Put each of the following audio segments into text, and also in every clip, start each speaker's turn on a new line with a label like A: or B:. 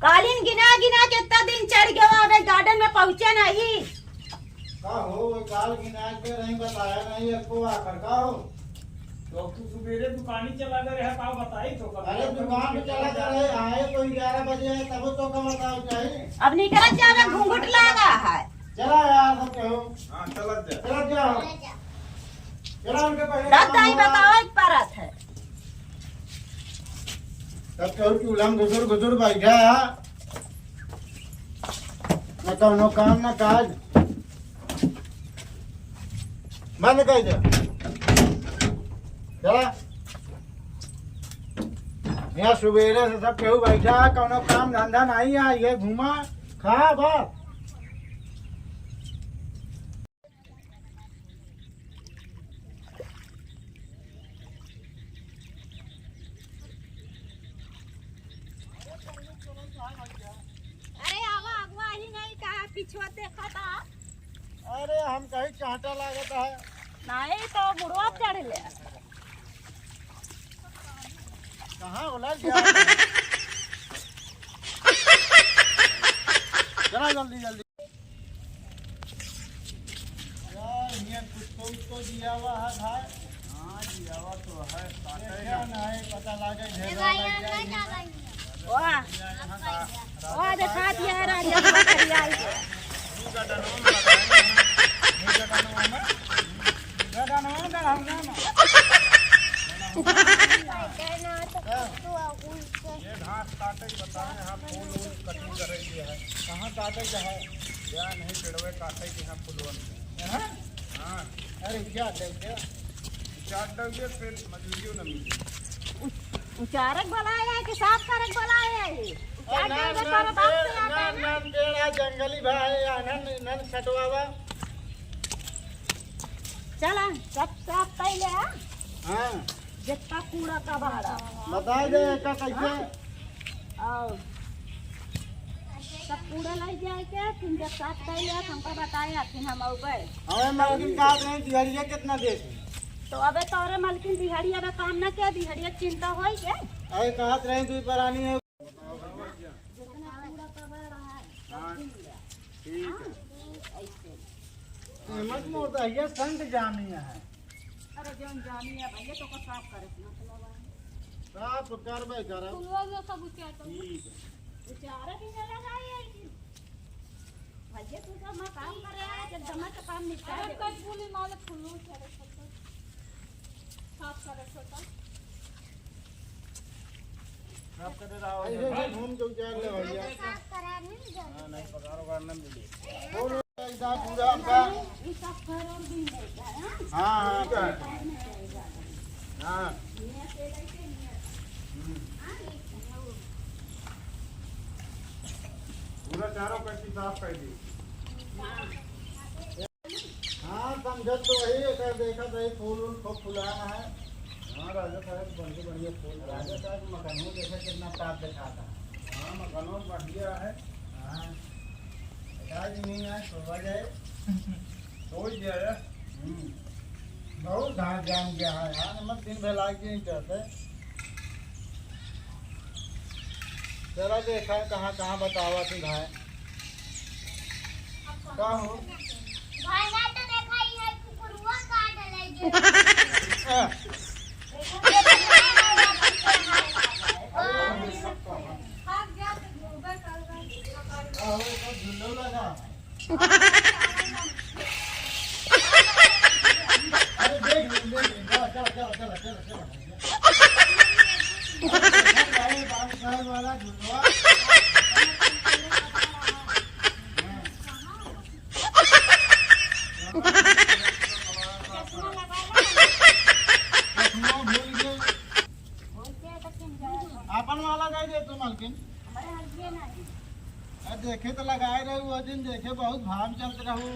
A: कालीन गिना गिना कितना दिन चढ़ गया अबे गार्डन में पहुंचे नहीं।
B: का हो काल गिना के नहीं बताया नहीं आपको आकर का हो
C: तो तू सुबेरे दुकान ही चला गए है का बताई तो
B: अरे दुकान पे चला जा रहे आए तो 11 बजे है तब तो का बताओ चाहिए।
A: अब निकल जावे घूंघट लगा है।
B: चला यार सब कहो।
C: हां चला जा
B: चला जाओ चला उनके पहले
A: रात नहीं बताओ एक परत है।
B: तब कहो चूल्हा में गुजर बैठा न कौनो काम न काज बंद कर दे चला यहाँ सुबेरे से सब केहू बैठा कौनो काम धंधा नहीं है ये घूमा खा बस।
A: अरे आवा अगवा ही नहीं कहा पिछुआ देखा था।
B: अरे हम कहीं कांटा लागत है
A: नहीं तो बुढ़वा चढ़ ले।
B: कहाँ उलझ गया चला जल्दी जल्दी यार ये कुछ तो दिया हुआ है भाई।
C: हां दिया हुआ तो है
B: क्या नहीं पता लगे ढेर लग जाए
A: वाह देखा दिया है राजा करिया
C: ये घास काटे बताए हां फूल कटिंग करे दिए है
B: कहाँ काटे का है
C: या नहीं पेड़वे काटे के हां फूलवन
B: हाँ?
C: हां
B: अरे क्या देखे
C: चाट दोगे फिर मजदूरियों न मिली
A: उचारक बुलाया है कि साफ करक बुलाया है।
B: जंगली भाई आनंद छटवावा
A: चला सब साफ पहले
B: हाँ
A: जितना कूड़ा का भाड़ा
B: बता दे का कैसे
A: और सब कूड़ा लाई जाए के फिर जब साफ कर लिया हमको बताया फिर हम आओ गए।
B: हमें मालकिन का नहीं दिहाड़िया कितना दे
A: तो अबे तोरे मालकिन दिहाड़िया का काम ना किया दिहाड़िया चिंता होई के
B: अरे कहत रहे तू परानी है
A: जितना कूड़ा का भाड़ा है
C: हां ठीक है
B: हिम्मत मोड़ता है ये संत जामिया है
A: अरे जौन जानी है भैया तो को साफ करे मतलब है
B: साफ करबे करब
A: फुलवा जो सब उचार तो
B: ठीक है
A: उचार भी ना लगाई है भैया तू सब मैं काम करे है जब जमा का काम निपटा दे कट बोली माले फुलू चले साफ करे छोटा
C: साफ कर रहा हो
B: ऐसे घूम के उचार ले भैया
C: हां नहीं पगार वगार न मिली
B: और ऐसा पूरा का
A: ये सब घर और भी नहीं है
B: हां हां
C: पूरा चारों कट्टी साफ कर दी
B: हाँ समझत तो वही कर देखा था फूल उल खूब फुलाना है।
C: हाँ राजा साहब बढ़िया बढ़िया फूल
B: राजा साहब मकानों देखा कितना टाप दिखाता है।
C: हाँ मकानों बढ़िया है
B: हाँ आज नहीं आज सुबह जाए
C: सोच दिया है
B: बहुत घास जाम गया है यार मत दिन भर लाग नहीं चाहते। चला देखा कहाँ कहाँ बतावा थी घाय का हो
D: भाई ना तो देखा ही है कुकुरवा काट ले
B: झुल्लो लगा अरे देख चलो चलो चलो चलो चलो वाला झुलवा अपन वाला गाय दे तू मालकिन देखे तो लगाए रहे वो दिन देखे बहुत भाव चलते रहू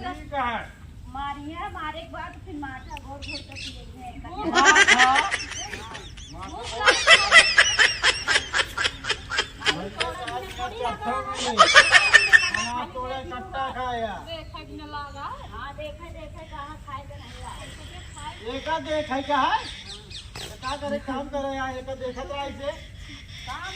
C: ठीक है
A: मारिए मारे के बाद फिर माथा घोर घोर कर
B: कट्टा खाया
A: हाँ देखे देखे कहाँ खाए के नहीं
B: एक देखे का है का करे काम करे यार एक देखत रहा इसे
A: काम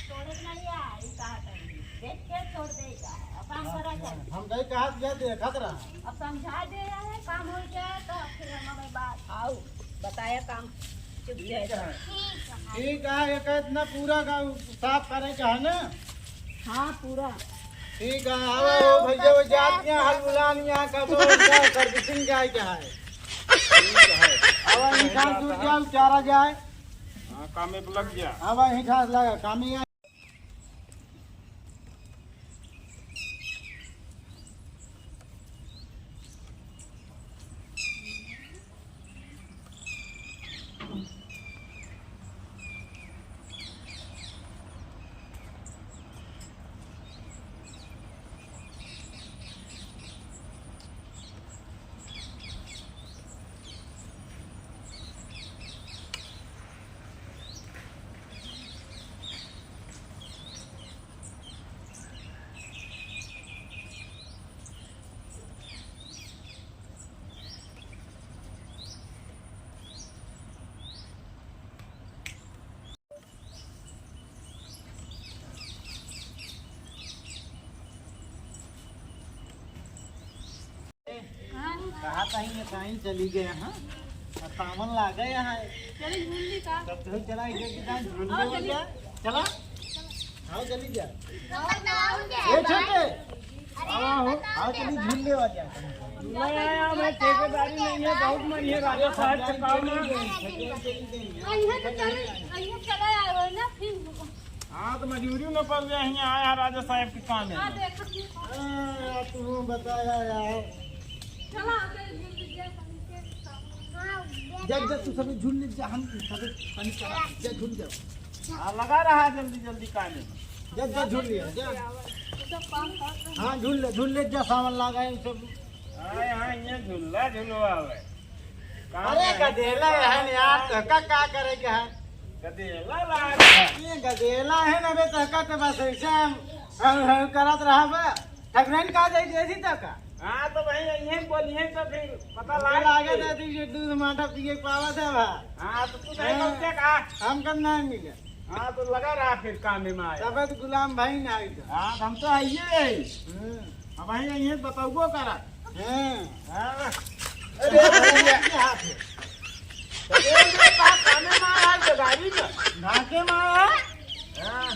A: छोड़े नहीं है ई कहा करेंगे देख के छोड़ देगा अब काम करा जाए
B: हम गए कहा दिया देखत रहा
A: अब समझा दे रहा है काम हो जाए तो फिर हमारे बात आओ बताया काम चुप जाए
B: ठीक है एक इतना पूरा का साफ करे का है ना
A: हाँ पूरा
B: ठीक है आओ भैया वो जात यहाँ हलमुलान यहाँ का बोल सर्विसिंग जाए क्या है अब यहीं घास दूर जाए चारा जाए
C: हाँ काम में लग गया।
B: अब यहीं घास लगा काम ही कहा कहीं चली गए हाँ सामान ला गए यहाँ
A: चलिए झूली का
B: तब तो चला झूलने गया चला आओ चली जा ये छोटे आओ चली झूलने वाले
C: मैं ठेकेदारी नहीं है बहुत मरी है राजा साहब के काम में। हाँ तो मजूरी में पड़ गया यहाँ आया राजा साहब के काम में।
B: तू बताया यार जब तू सभी झूल जा हम सभी पानी जा झूल जाओ।
C: हाँ लगा रहा है जल्दी जल्दी काम में।
B: जब झूल लिया जा हाँ झूल ले जा सामान लगा है सब।
C: हाँ ये झूला झूलवा है।
B: अरे गधेला है यार धक्का क्या करेगा है
C: गधेला ला
B: ये गधेला है ना बे धक्का तो बस ऐसे करत रहा बे ठगरन का दे जैसी तक।
C: हाँ तो भाई यही बोलिए तो फिर पता
B: लागे जाती दूध माठा पिए पावा था भा।
C: हाँ तो तू नहीं बोलते का
B: हम कब नहीं मिले।
C: हाँ तो लगा रहा फिर काम में आया।
B: तब तो गुलाम भाई ना आई था।
C: हाँ हम तो आइए अब भाई यही बताओ करा। हाँ
B: अरे हाथ है
C: गाड़ी में
B: ढाके में आया
C: हाँ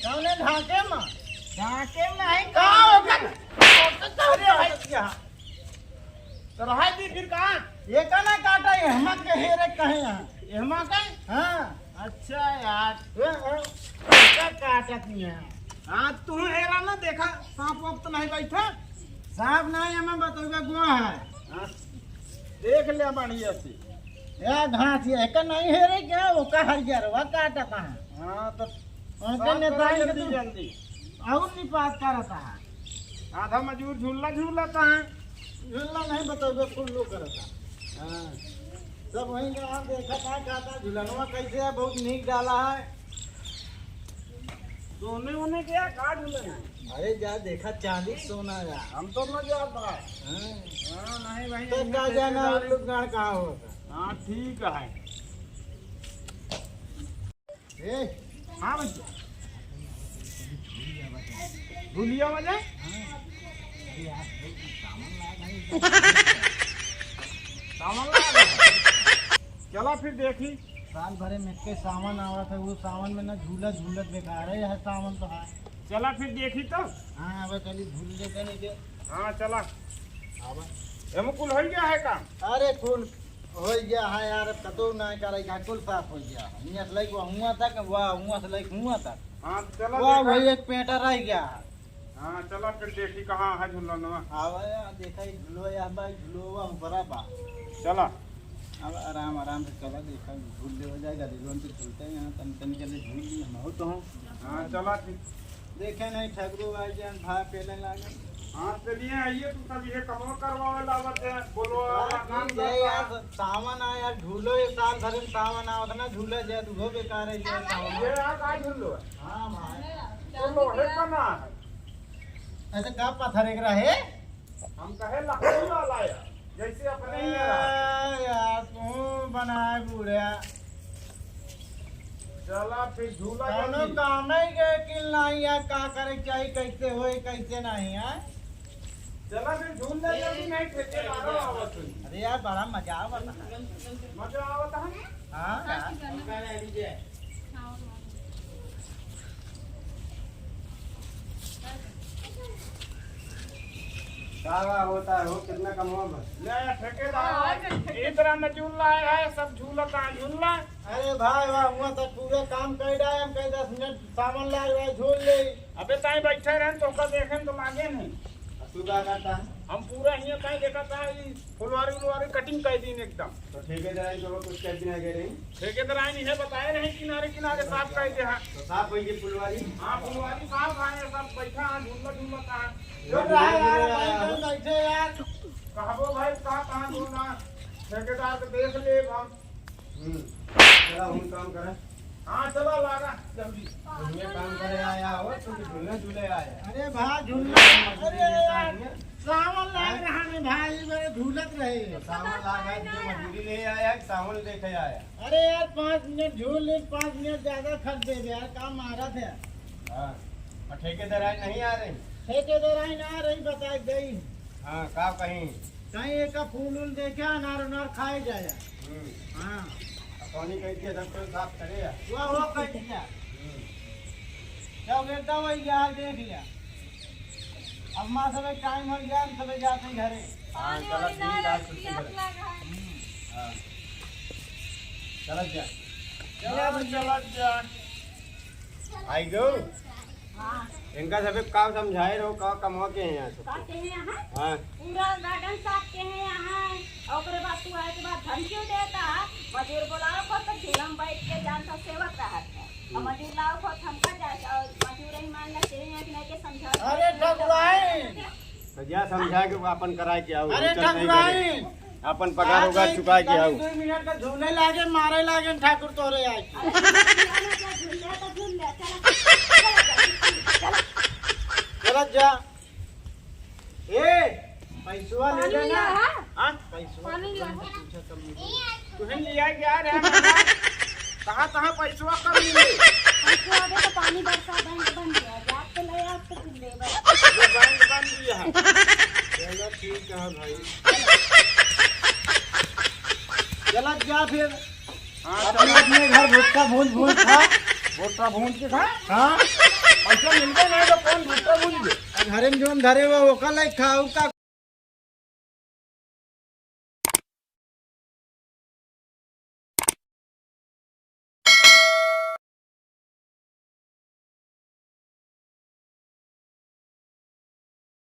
B: कौन ढाके में
C: ढाके में नहीं तो रहा दी फिर कहाँ
B: ये कहना काटा ये हम के हेरे कहे यहाँ
C: एहमा का
B: हाँ
C: अच्छा यार
B: क्या काटत नहीं है।
C: हाँ तू हेरा ना देखा सांप वाप तो नहीं बैठा।
B: साहब नहीं हमें बताओगे गुआ है
C: हाँ, देख लिया बढ़िया से
B: या घास ये का नहीं हेरे क्या वो का हरियर वो काटा था।
C: हाँ तो
B: उनके नेता
C: जल्दी जल्दी
B: और नहीं बात करता है
C: आधा मजूर झूला झूलाता है।
B: झूलना नहीं बताओगे फुल लोग करता हाँ सब वहीं का देखा था काटा झूलनवा कैसे है बहुत नीक डाला है।
C: सोने होने क्या का झूले
B: अरे जा देखा 40 सोना यार
C: हम तो न जा पाए।
B: हाँ
C: हाँ नहीं भाई
B: तो का जाना लोग गाड़ कहाँ होगा।
C: हाँ ठीक है।
B: ए
C: हाँ भैया भूलिया वजह सामान ला चला फिर देखी
B: साल भरे में के सामान आवा था वो सामान में ना झूला झूलत बेकार है यह सामान तो है।
C: चला फिर देखी तो
B: हाँ अब चली झूल लेते नहीं के
C: हाँ चला
B: आवा
C: हम कुल हो गया है काम।
B: अरे कुल हो गया है यार कतो ना करेगा कुल साफ हो गया यहाँ से लाइक हुआ तक वाह हुआ से लाइक हुआ तक
C: हाँ चला
B: वाह
C: देखा।
B: भाई एक पेटा रह गया है।
C: हाँ चला फिर देखी कहाँ है झूलनवा।
B: आवा यार देखा ही झूलो या भाई झूलो वह बराबर
C: चला
B: अब आराम आराम से चला देखा झूल ले हो जाएगा रिजोन पे झूलते हैं यहाँ तन तन चले झूल लिए हम हो तो हूँ।
C: हाँ चला फिर
B: देखे नहीं ठगरू भाई जान भाई पहले लागे
C: हाँ चलिए आइए तू तब ये कमो करवावे लागत है बोलो नाम
B: जय यार सावन आया यार झूलो एक साल भर में सावन आवत ना झूले जाए तो वो बेकार है ये सावन।
C: ये आ का झूलो है
B: हाँ भाई
C: तो लोहे का ना है।
B: ऐसे का पत्थर एक रहे
C: हम कहे लकड़ी वाला है। जैसे अपने ही रहा।
B: यार तू बनाए बूढ़ा
C: चला फिर झूला
B: कौनो
C: जल्दी।
B: काम नहीं के किल नहीं है का करे चाहिए कैसे होए कैसे नहीं है।
C: चला फिर झूल ले जल्दी, नहीं ठेकेदार आवत हुई।
B: अरे यार बड़ा मजा आवता
C: मजा आवत है।
B: हाँ यार।
E: सावा होता है हो कितना कमवा बस।
C: ले ठेकेदार इधर में झूल लाया है, सब झूलता झूलना।
B: अरे भाई वाह हुआ तो पूरे काम कर रहा है हम कहीं 10 मिनट सामान ला रहा है झूल ले।
C: अबे ताई बैठे रहे तो का देखे तो लागे नहीं।
E: तू क्या करता है?
C: हम पूरा यहाँ कहीं देखा था फुलवारी उलवारी कटिंग कर दी एकदम।
E: तो ठेकेदार को कुछ कर दिन गए नहीं
C: ठेकेदार आई नहीं बताए नहीं, किनारे किनारे साफ कर दे हैं।
E: तो साफ होगी फुलवारी।
C: हाँ फुलवारी साफ आए सब बैठा है झूलना झूलता है।
B: जो रहा यार भाई बैठे यार।
C: कहबो भाई कहाँ झूलना, ठेकेदार को देख ले हम।
E: चला हम काम करें।
C: हाँ चला लागा जल्दी।
E: ये काम करे आया हो तो झूलने झूले आया।
B: अरे भाई झूलना अरे यार सावन लग रहा है भाई मेरे झूलत रहे।
E: सावन लागा है जो मजदूरी ले आया है, सावन देखे आया।
B: अरे यार 5 मिनट झूल ले 5 मिनट ज्यादा खर्च दे दे यार काम मारा थे।
E: हाँ और ठेकेदार आज नहीं आ रहे।
B: ठेकेदार आई ना रही बताई गई
E: हाँ का कहीं
B: कहीं एक का फूल उल देखे अनार उनार खाए जाए। हाँ
E: पानी कैसे सब तो साफ करेगा।
B: वो कर दिया जब एकदम वही यार देख लिया। अब माँ सब टाइम हो गया हम सब जाते हैं घरे।
E: हाँ चलो ठीक है छुट्टी करें। हाँ चलो जा
C: चला जा।
E: आई गो
A: हाँ
E: इनका सब काम समझाए रहो का कमा के हैं यहाँ से।
A: कहते हैं यहाँ
E: हाँ
A: पूरा गार्डन साफ के हैं यहाँ। और ओकरे बाद तू आए के बाद धमकी देता मजूर बुलाओ को तो झूला में बैठ के जान सा सेवक रहत है। और मजूर लाओ को थमका जाए और मजूर ही मान ले तेरे यहाँ नहीं के समझा।
B: अरे ठकुराई
E: तो जा समझा के अपन कराए के आओ।
B: अरे
E: चल नहीं
B: ठकुराई
E: करे। अपन पगार होगा चुका के आओ।
B: 2 मिनट का झूले लागे मारे लागे ठाकुर तोरे आज।
A: झूल ले तो झूल ले चला
B: चला जा। ए पैसवा ले
A: पानी
B: लेना।
A: लिया है?
B: हाँ पैसवा
A: पानी लिया है?
B: पूछा कम नहीं।
C: तुझे लिया गया रे कहाँ कहाँ पैसवा कम मिले।
A: हमको आगे तो पानी बरसा बैंक बन गया जात तो ले आप तो झूल ले बस।
C: ये बैंक बन दिया है।
E: चलो ठीक है भाई।
B: चला जा फिर
C: हाँ
B: अपने अपने घर भुट्टा भून भून खा।
C: भुट्टा भून के खा।
B: हाँ
C: पैसा मिलते नहीं तो कौन भुट्टा भून दे।
B: घरे में जोन धरे हुआ वो कल खाऊ का